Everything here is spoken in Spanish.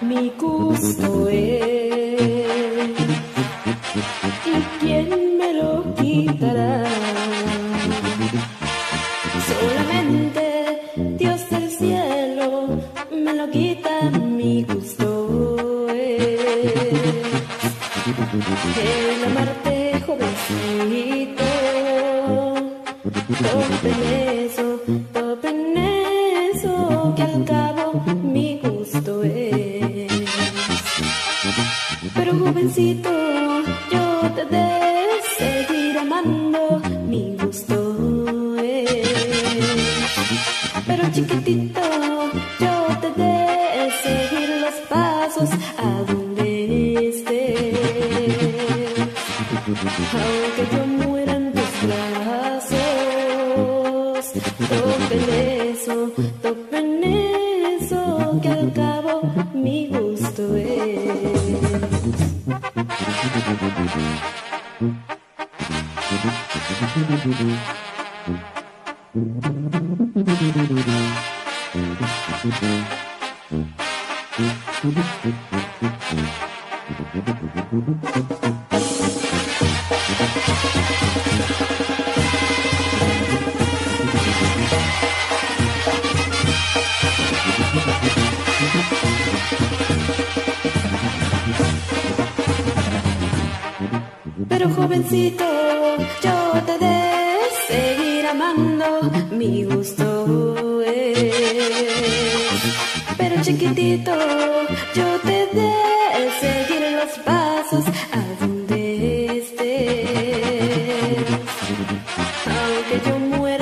Mi gusto es, ¿y quién me lo quitará? Solamente Dios del cielo me lo quita. Mi gusto es el amarte, jovencito. Topen eso, que al cabo mi gusto es. Pero jovencito, yo te de seguir amando. Mi gusto es. Pero chiquitito, yo te de seguir los pasos a donde estés. Aunque yo muera en tus brazos, topen eso, que al cabo mi gusto es. Pero jovencito, yo te de seguir amando. Mi gusto es. Pero chiquitito, yo te de seguir los pasos a donde estés. Aunque yo muera